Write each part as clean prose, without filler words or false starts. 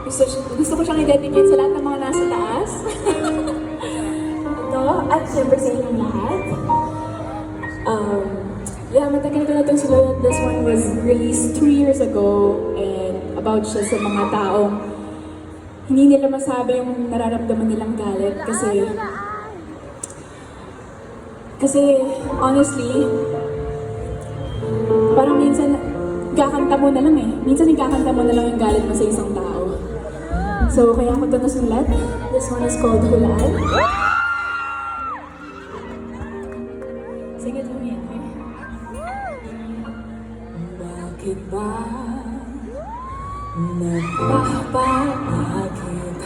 Gusto ko siyang i-dedicate sa lahat ng mga nasa taas. Ito, at syempre sa inyong lahat. Yeah, matagal ko na itong sinulat. This one was released 3 years ago and about siya sa mga taong hindi nila masabi yung nararamdaman nilang galit kasi honestly, parang minsan kakanta mo na lang eh. Minsan ikakanta mo na lang yung galit mo sa isang tao. So, kaya ako ito nasulat. This one is called Hulaan. Sige, lang yan. Bakit ba nagpapakit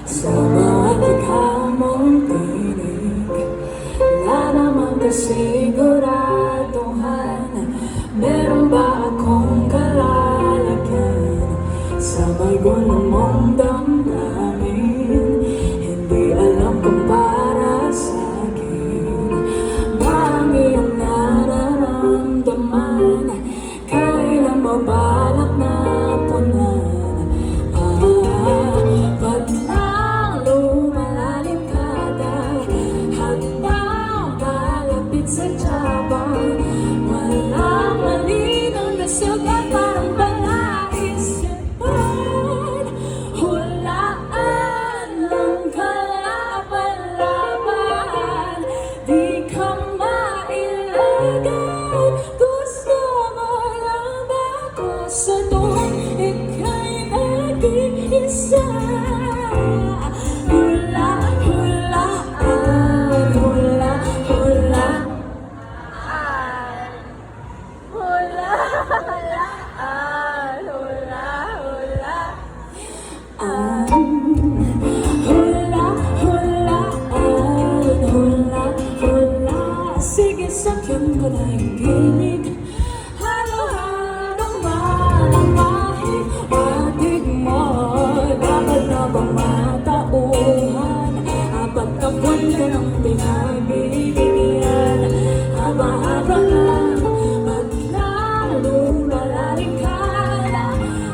sa bawat ikaw mong tinig? Wala naman kasiguraduhan, meron ba akong kalalagyan sa may gulo mong damdamin? Hindi alam kung para sa'kin ba ang iyong nararamdaman. Kailan mo balak na punan? Ba't nang lumalalim kada hanggang palapit sa tiyabang? Walang malinaw na sugat, parang palaisipan. Hulaan lang kalaban-laban, di ka mailagay. Gusto mo lang ba ako sa tuwing ika'y nag-iisa? Hulaan, hulaan, hulaan. Sige, sakyan ko na yung ginig. Halo-halong malamahig atig mo. Dapat na bang matauhan? Apat na buwan ka ng pinagbibigyan. Haba-haba na, ba't nalulalalim ka na?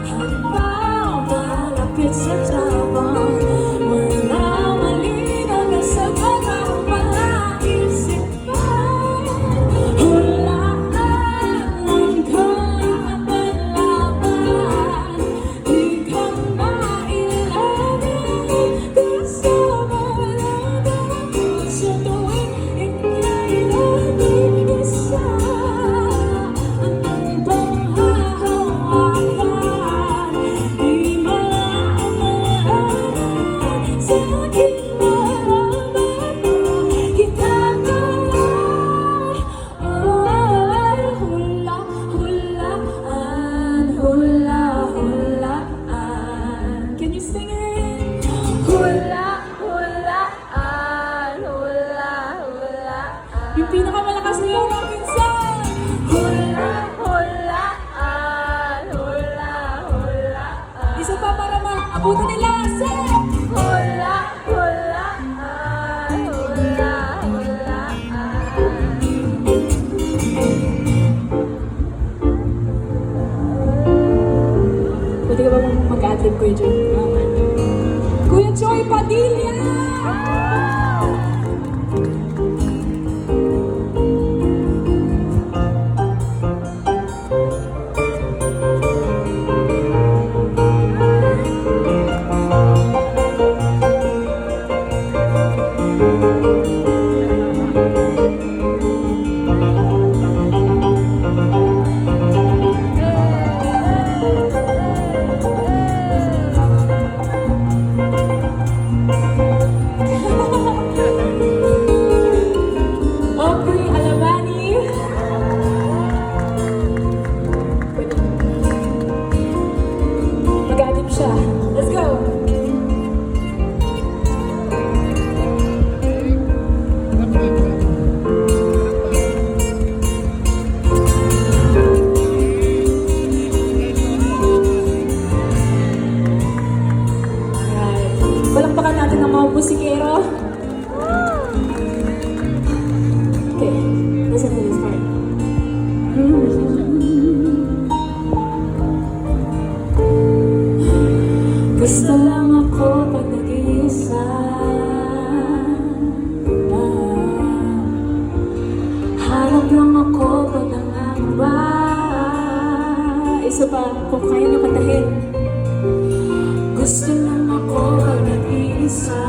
Hanggang malapit sa tabang. Walang malinaw na sagot ang palaisipan. Hulaan lang kalaban-laban, di ka mailagay. Gusto mo lang ba ako sa tuwing ika'y nag-iisa? Anong bang hahawakan? Di malaman sa aking nararamdaman. Kitagalan, hula-hulaan. Can you sing it? Hula-hulaan. Yung pinakamalakas na yung minsan. Hula-hulaan. Isa pa para maabutan nila. Say! Hula-hulaan. Pwede ka ba mag-adlib, Kuya Joy? Kuya Joy Padilla! isa pa kung kaya niyo kantahin. Gusto lang ako pag nag-iisa.